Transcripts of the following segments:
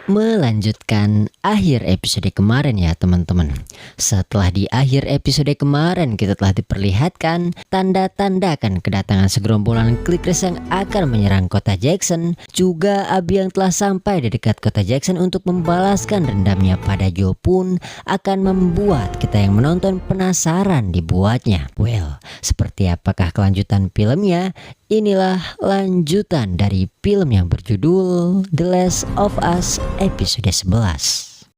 Melanjutkan akhir episode kemarin ya teman-teman. Setelah di akhir episode kemarin kita telah diperlihatkan tanda-tanda akan kedatangan segerombolan clickers yang akan menyerang kota Jackson. Juga Abby yang telah sampai di dekat kota Jackson untuk membalaskan dendamnya pada Joe pun akan membuat kita yang menonton penasaran dibuatnya. Well, seperti apakah kelanjutan filmnya? Inilah lanjutan dari film yang berjudul The Last of Us episode 11.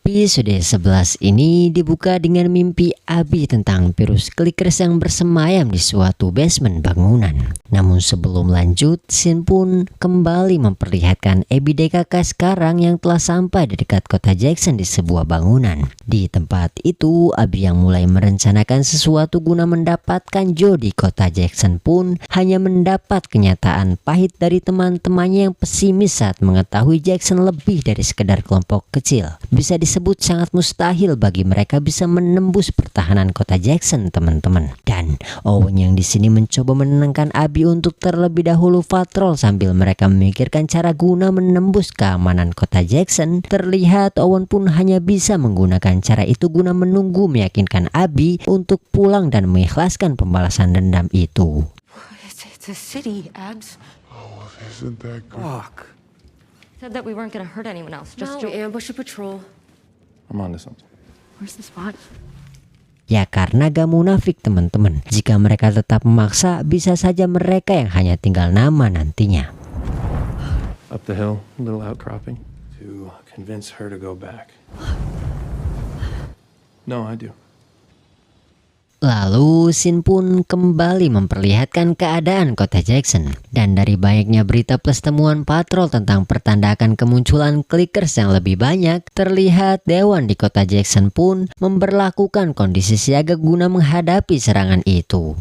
Episode 11 ini dibuka dengan mimpi Abby tentang virus clickers yang bersemayam di suatu basement bangunan. Namun sebelum lanjut, scene pun kembali memperlihatkan Abby DKK sekarang yang telah sampai di dekat kota Jackson di sebuah bangunan. Di tempat itu, Abby yang mulai merencanakan sesuatu guna mendapatkan Joe di kota Jackson pun hanya mendapat kenyataan pahit dari teman-temannya yang pesimis saat mengetahui Jackson lebih dari sekedar kelompok kecil. Bisa disebut sangat mustahil bagi mereka bisa menembus pertahanan kota Jackson, teman-teman. Dan Owen yang di sini mencoba menenangkan Abby untuk terlebih dahulu patrol sambil mereka memikirkan cara guna menembus keamanan kota Jackson. Terlihat Owen pun hanya bisa menggunakan cara itu guna menunggu meyakinkan Abby untuk pulang dan mengikhlaskan pembalasan dendam itu. It's a city, Abs. Oh, isn't that good? Fuck. Said that we weren't gonna hurt anyone else. Just We ambushed a patrol. I'm on to something. Where's the spot? Ya karena gak munafik teman-teman. Jika mereka tetap memaksa, bisa saja mereka yang hanya tinggal nama nantinya. Up the hill, a little outcropping. To convince her to go back. No, I do. Lalu scene pun kembali memperlihatkan keadaan kota Jackson. Dan dari banyaknya berita plus temuan patrol tentang pertanda akan kemunculan clickers yang lebih banyak, terlihat Dewan di kota Jackson pun memberlakukan kondisi siaga guna menghadapi serangan itu.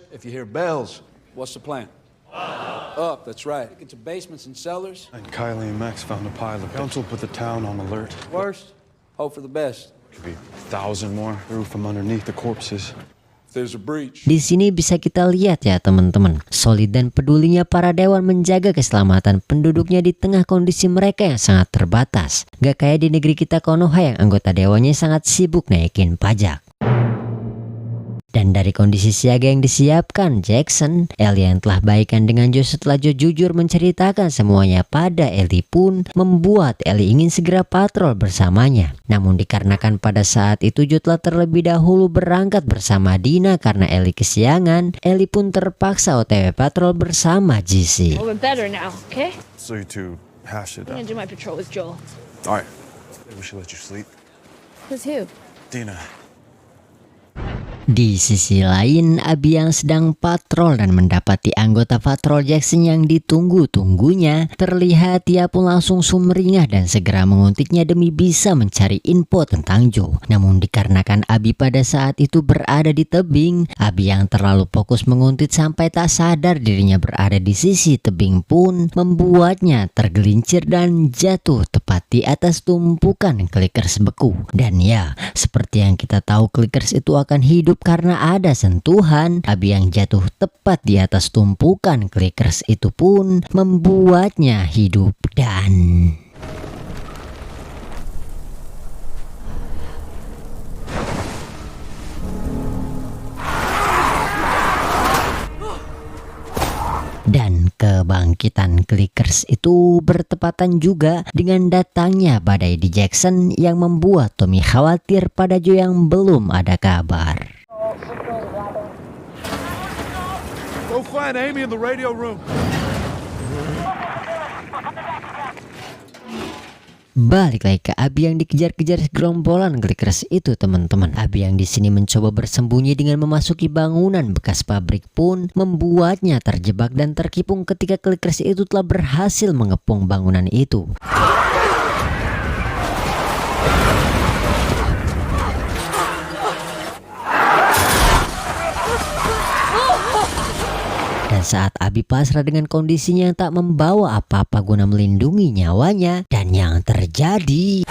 If you hear bells, what's the plan? Up, that's right. Get to basements and cellars. And Kylie and Max found a pile of council put the town on alert. Worst, hope for the best. Could be 1,000 more through from underneath the corpses. If there's a breach. Di sini bisa kita lihat ya teman-teman, solid dan pedulinya para dewan menjaga keselamatan penduduknya di tengah kondisi mereka yang sangat terbatas. Gak kayak di negeri kita Konoha yang anggota dewannya sangat sibuk naikin pajak. Dan dari kondisi siaga yang disiapkan Jackson, Ellie yang telah baikan dengan Joe setelah Joe jujur menceritakan semuanya pada Ellie pun membuat Ellie ingin segera patrol bersamanya. Namun dikarenakan pada saat itu Joe telah terlebih dahulu berangkat bersama Dina karena Ellie kesiangan, Ellie pun terpaksa OTW patrol bersama GC. Well, we're better now, okay? So you two hash it I'm out. gonna do my patrol with Joel. All right. Maybe we should let you sleep. Who's who? Dina. Di sisi lain, Abby yang sedang patrol dan mendapati anggota patrol Jackson yang ditunggu-tunggunya, terlihat dia pun langsung sumringah dan segera menguntiknya demi bisa mencari info tentang Joe. Namun dikarenakan Abby pada saat itu berada di tebing, Abby yang terlalu fokus menguntit sampai tak sadar dirinya berada di sisi tebing pun membuatnya tergelincir dan jatuh tepat di atas tumpukan clickers beku. Dan ya, seperti yang kita tahu clickers itu akan hidup karena ada sentuhan. Abby yang jatuh tepat di atas tumpukan clickers itu pun membuatnya hidup dan kebangkitan clickers itu bertepatan juga dengan datangnya badai di Jackson yang membuat Tommy khawatir pada Joe yang belum ada kabar. Go find Amy in the radio room. Balik lagi ke Abby yang dikejar-kejar gerombolan clickers itu teman-teman. Abby yang di sini mencoba bersembunyi dengan memasuki bangunan bekas pabrik pun membuatnya terjebak dan terkipung ketika clickers itu telah berhasil mengepung bangunan itu. Dan saat Abby pasrah dengan kondisinya yang tak membawa apa-apa guna melindungi nyawanya, dan yang terjadi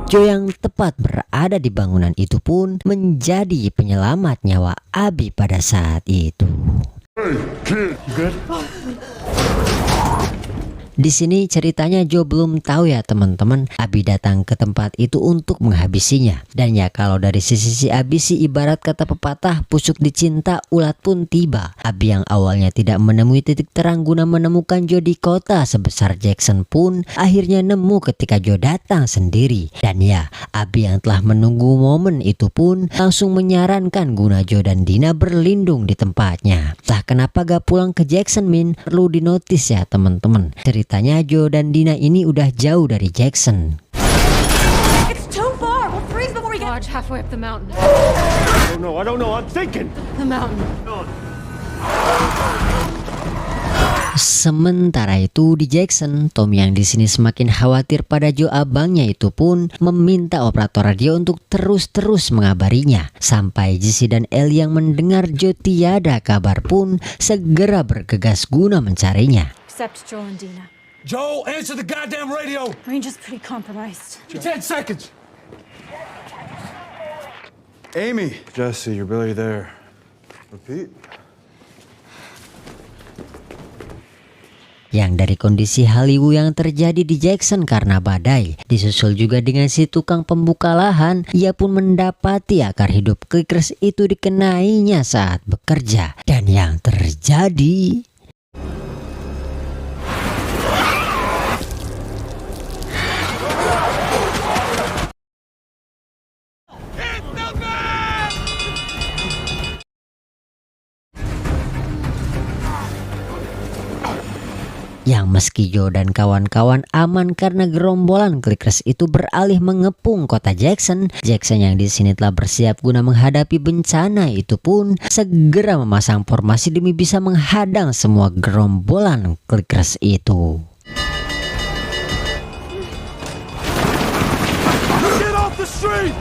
Joe yang tepat berada di bangunan itu pun menjadi penyelamat nyawa Abby pada saat itu. Di sini ceritanya Joe belum tahu ya teman-teman, Abby datang ke tempat itu untuk menghabisinya. Dan ya kalau dari sisi Abby sih ibarat kata pepatah, pusuk dicinta ulat pun tiba. Abby yang awalnya tidak menemui titik terang guna menemukan Joe di kota sebesar Jackson pun akhirnya nemu ketika Joe datang sendiri. Dan ya Abby yang telah menunggu momen itu pun langsung menyarankan guna Joe dan Dina berlindung di tempatnya. Lah kenapa gak pulang ke Jackson Min? Perlu dinotis ya teman-teman. Ceritanya Joe dan Dina ini udah jauh dari Jackson. It's too far. We'll freeze before we get. Lodge halfway up the mountain. I don't know. I'm thinking. The mountain. Sementara itu di Jackson, Tom yang di sini semakin khawatir pada Joe abangnya itu pun meminta operator radio untuk terus-terus mengabarinya. Sampai Jesse dan Ellie yang mendengar Joe tiada kabar pun segera bergegas guna mencarinya. Except Joel and Dina. Joe, answer the goddamn radio! Range is pretty compromised. 10 seconds! Amy. Jesse, you're barely there. Repeat. Yang dari kondisi Hollywood yang terjadi di Jackson karena badai, disusul juga dengan si tukang pembuka lahan, ia pun mendapati akar hidup Clickers itu dikenainya saat bekerja. Dan yang terjadi... yang meski Joe dan kawan-kawan aman karena gerombolan Clickers itu beralih mengepung kota Jackson, Jackson yang di sini telah bersiap guna menghadapi bencana itu pun segera memasang formasi demi bisa menghadang semua gerombolan Clickers itu. Get off the street!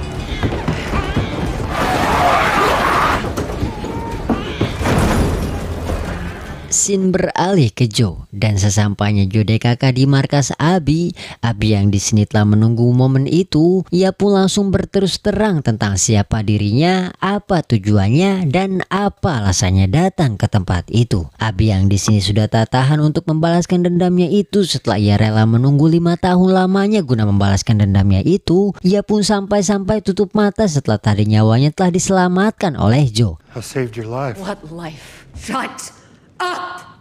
Scene beralih ke Joe dan sesampainya Joe DKK di markas Abby yang di sini telah menunggu momen itu, ia pun langsung berterus terang tentang siapa dirinya, apa tujuannya dan apa alasannya datang ke tempat itu. Abby yang di sini sudah tak tahan untuk membalaskan dendamnya itu setelah ia rela menunggu 5 tahun lamanya guna membalaskan dendamnya itu. Ia pun sampai-sampai tutup mata setelah tadi nyawanya telah diselamatkan oleh Joe. I saved your life. What life? Shut up!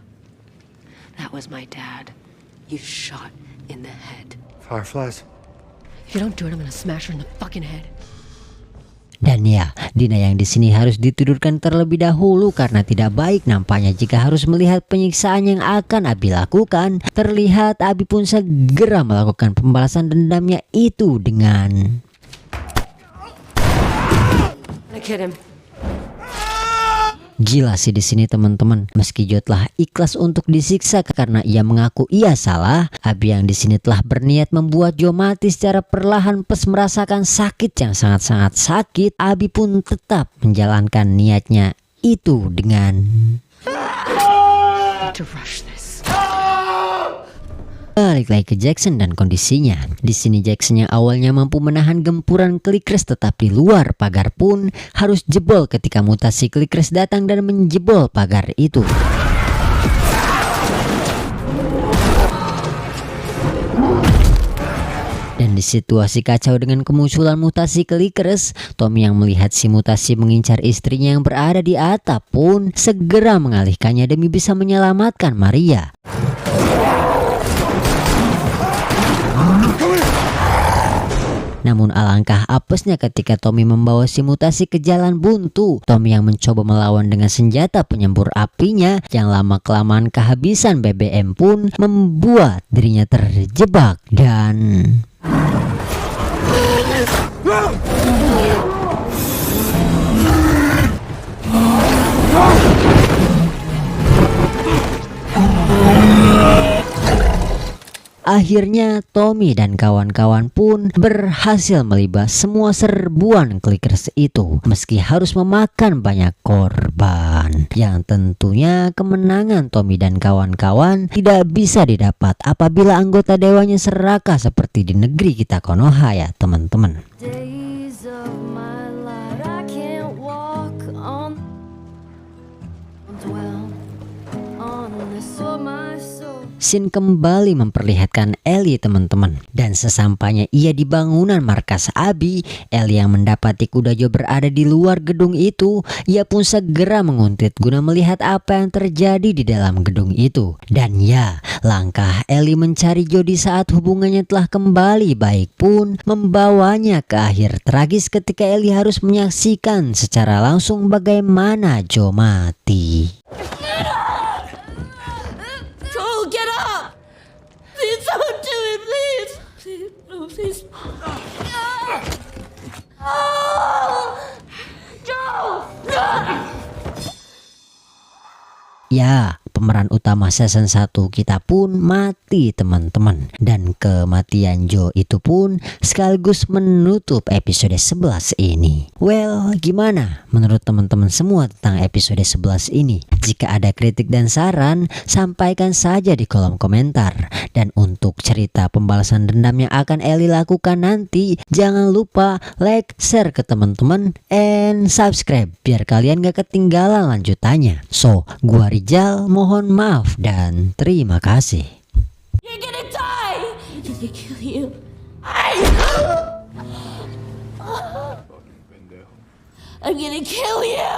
That was my dad. You shot in the head. Fireflies. If you don't do it, I'm gonna smash her in the fucking head. Dan ya, Dina yang di sini harus ditidurkan terlebih dahulu karena tidak baik nampaknya jika harus melihat penyiksaan yang akan Abby lakukan. Terlihat Abby pun segera melakukan pembalasan dendamnya itu dengan... I kid him. Gila sih di sini teman-teman. Meski Joe telah ikhlas untuk disiksa karena ia mengaku ia salah, Abby yang di sini telah berniat membuat Joe mati secara perlahan plus merasakan sakit yang sangat-sangat sakit. Abby pun tetap menjalankan niatnya itu dengan To rush this. balik lagi ke Jackson dan kondisinya. Di sini Jackson yang awalnya mampu menahan gempuran Clickers tetapi luar pagar pun harus jebol ketika mutasi Clickers datang dan menjebol pagar itu. Dan di situasi kacau dengan kemunculan mutasi Clickers, Tom yang melihat si mutasi mengincar istrinya yang berada di atap pun segera mengalihkannya demi bisa menyelamatkan Maria. Namun alangkah apesnya ketika Tommy membawa si mutasi ke jalan buntu. Tommy yang mencoba melawan dengan senjata penyembur apinya yang lama-kelamaan kehabisan BBM pun membuat dirinya terjebak dan... Akhirnya Tommy dan kawan-kawan pun berhasil melibas semua serbuan clickers itu meski harus memakan banyak korban. Yang tentunya kemenangan Tommy dan kawan-kawan tidak bisa didapat apabila anggota dewanya serakah seperti di negeri kita Konoha ya teman-teman. Days of my life, I can't walk on. Dwell on this of my soul. Scene kembali memperlihatkan Ellie teman-teman. Dan sesampainya ia di bangunan markas Abi, Ellie yang mendapati kuda Joe berada di luar gedung itu, ia pun segera menguntit guna melihat apa yang terjadi di dalam gedung itu. Dan ya, langkah Ellie mencari Joe di saat hubungannya telah kembali baik pun membawanya ke akhir tragis ketika Ellie harus menyaksikan secara langsung bagaimana Joe mati. Joel, get up! Please don't do it, please. Please, no, please. Joel! Ya, pemeran utama season 1 kita pun mati teman-teman. Dan kematian Joe itu pun sekaligus menutup episode 11 ini. Well, gimana menurut teman-teman semua tentang episode 11 ini? Jika ada kritik dan saran, sampaikan saja di kolom komentar. Dan untuk cerita pembalasan dendam yang akan Ellie lakukan nanti, jangan lupa like, share ke teman-teman, and subscribe biar kalian gak ketinggalan lanjutannya. So, gua Rijal mohon maaf dan terima kasih. You're gonna die! I'm gonna kill you. I'm gonna kill you!